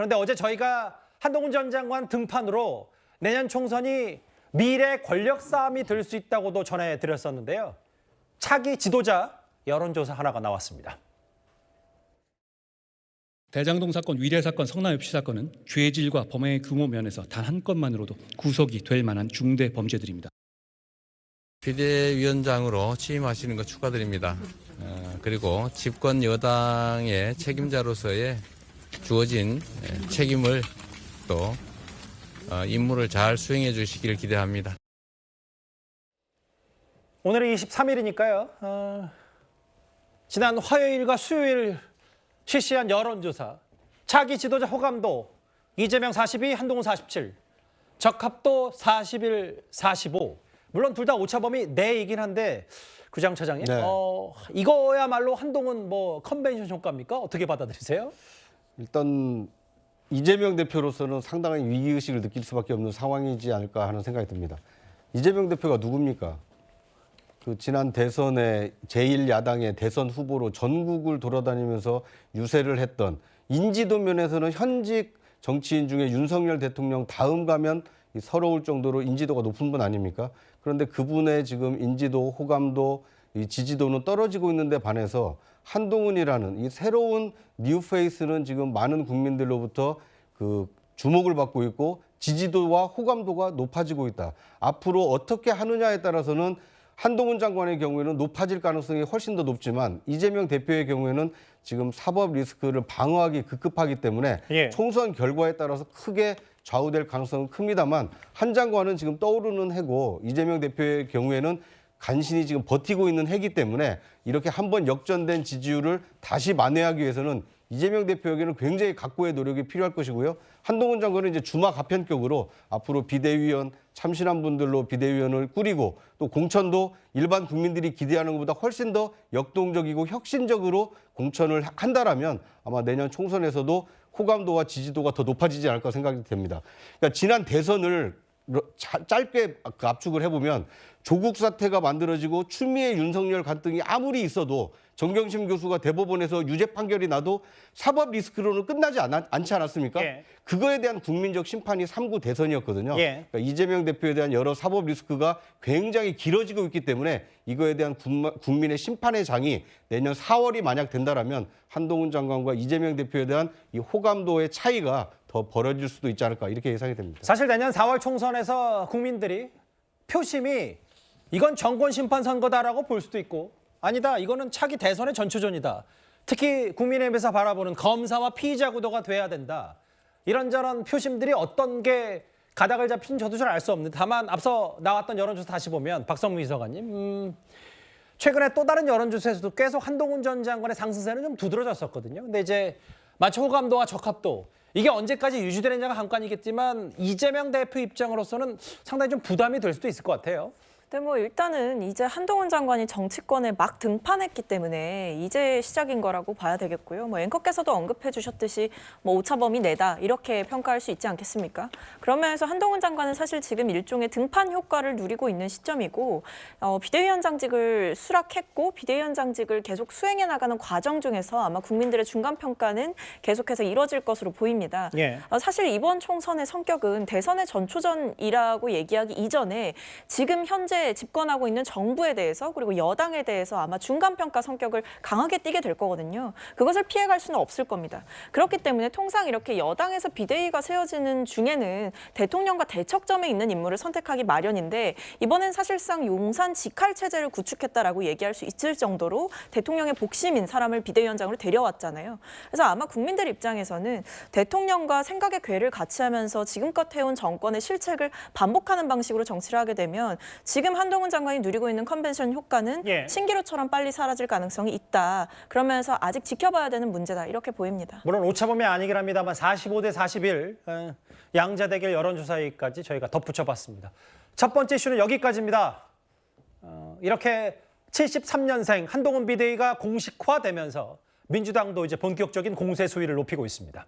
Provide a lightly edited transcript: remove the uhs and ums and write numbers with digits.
그런데 어제 저희가 한동훈 전 장관 등판으로 내년 총선이 미래 권력 싸움이 될 수 있다고도 전해드렸었는데요. 차기 지도자 여론조사 하나가 나왔습니다. 대장동 사건, 위례 사건, 성남 FC 사건은 죄질과 범행의 규모 면에서 단 한 건만으로도 구속이 될 만한 중대 범죄들입니다. 비대위원장으로 취임하시는 거 축하드립니다. 그리고 집권 여당의 책임자로서의 주어진 책임을 또 임무를 잘 수행해 주시기를 기대합니다. 오늘이 23일이니까요. 지난 화요일과 수요일 실시한 여론조사. 차기 지도자 호감도 이재명 42, 한동훈 47, 적합도 41, 45. 물론 둘 다 오차범위 내이긴 한데 구장 차장님, 네. 이거야말로 한동훈 컨벤션 효과입니까? 어떻게 받아들이세요? 일단 이재명 대표로서는 상당한 위기의식을 느낄 수밖에 없는 상황이지 않을까 하는 생각이 듭니다. 이재명 대표가 누굽니까? 그 지난 대선에 제1야당의 대선 후보로 전국을 돌아다니면서 유세를 했던, 인지도 면에서는 현직 정치인 중에 윤석열 대통령 다음 가면 서러울 정도로 인지도가 높은 분 아닙니까? 그런데 그분의 지금 인지도, 호감도, 이 지지도는 떨어지고 있는데 반해서 한동훈이라는 이 새로운 뉴페이스는 지금 많은 국민들로부터 그 주목을 받고 있고 지지도와 호감도가 높아지고 있다. 앞으로 어떻게 하느냐에 따라서는 한동훈 장관의 경우에는 높아질 가능성이 훨씬 더 높지만 이재명 대표의 경우에는 지금 사법 리스크를 방어하기 급급하기 때문에 총선 결과에 따라서 크게 좌우될 가능성은 큽니다만 한 장관은 지금 떠오르는 해고 이재명 대표의 경우에는 간신히 지금 버티고 있는 해기 때문에 이렇게 한번 역전된 지지율을 다시 만회하기 위해서는 이재명 대표에게는 굉장히 각고의 노력이 필요할 것이고요. 한동훈 장관은 이제 주마 가편격으로 앞으로 비대위원 참신한 분들로 비대위원을 꾸리고 또 공천도 일반 국민들이 기대하는 것보다 훨씬 더 역동적이고 혁신적으로 공천을 한다라면 아마 내년 총선에서도 호감도와 지지도가 더 높아지지 않을까 생각이 됩니다. 그러니까 지난 대선을 짧게 압축을 해보면 조국 사태가 만들어지고 추미애 윤석열 갈등이 아무리 있어도 정경심 교수가 대법원에서 유죄 판결이 나도 사법 리스크로는 끝나지 않지 않았습니까? 그거에 대한 국민적 심판이 3구 대선이었거든요. 그러니까 이재명 대표에 대한 여러 사법 리스크가 굉장히 길어지고 있기 때문에 이거에 대한 국민의 심판의 장이 내년 4월이 만약 된다라면 한동훈 장관과 이재명 대표에 대한 이 호감도의 차이가 더 벌어질 수도 있지 않을까 이렇게 예상이 됩니다. 사실 내년 4월 총선에서 국민들이 표심이 이건 정권 심판 선거다라고 볼 수도 있고 아니다, 이거는 차기 대선의 전초전이다. 특히 국민의힘에서 바라보는 검사와 피의자 구도가 돼야 된다. 이런저런 표심들이 어떤 게 가닥을 잡힌지 저도 잘 알 수 없는데 다만 앞서 나왔던 여론조사 다시 보면 박성무 비서관님, 최근에 또 다른 여론조사에서도 계속 한동훈 전 장관의 상승세는 좀 두드러졌었거든요. 근데 이제 마치 호감도와 적합도 이게 언제까지 유지되느냐가 관건이겠지만 이재명 대표 입장으로서는 상당히 좀 부담이 될 수도 있을 것 같아요. 근데 일단은 이제 한동훈 장관이 정치권에 막 등판했기 때문에 이제 시작인 거라고 봐야 되겠고요. 앵커께서도 언급해 주셨듯이 오차범위 내다 이렇게 평가할 수 있지 않겠습니까? 그러면서 한동훈 장관은 사실 지금 일종의 등판 효과를 누리고 있는 시점이고 비대위원장직을 수락했고 비대위원장직을 계속 수행해 나가는 과정 중에서 아마 국민들의 중간 평가는 계속해서 이뤄질 것으로 보입니다. 사실 이번 총선의 성격은 대선의 전초전이라고 얘기하기 이전에 지금 현재 집권하고 있는 정부에 대해서 그리고 여당에 대해서 아마 중간평가 성격을 강하게 띠게 될 거거든요. 그것을 피해갈 수는 없을 겁니다. 그렇기 때문에 통상 이렇게 여당에서 비대위가 세워지는 중에는 대통령과 대척점에 있는 인물을 선택하기 마련인데 이번엔 사실상 용산 직할 체제를 구축했다라고 얘기할 수 있을 정도로 대통령의 복심인 사람을 비대위원장으로 데려왔잖아요. 그래서 아마 국민들 입장에서는 대통령과 생각의 궤를 같이 하면서 지금껏 해온 정권의 실책을 반복하는 방식으로 정치를 하게 되면 지금 한동훈 장관이 누리고 있는 컨벤션 효과는 신기루처럼 빨리 사라질 가능성이 있다. 그러면서 아직 지켜봐야 되는 문제다. 이렇게 보입니다. 물론 오차범위 아니긴 합니다만 45대 41 양자 대결 여론조사까지 저희가 덧붙여봤습니다. 첫 번째 이슈는 여기까지입니다. 이렇게 73년생 한동훈 비대위가 공식화되면서 민주당도 이제 본격적인 공세 수위를 높이고 있습니다.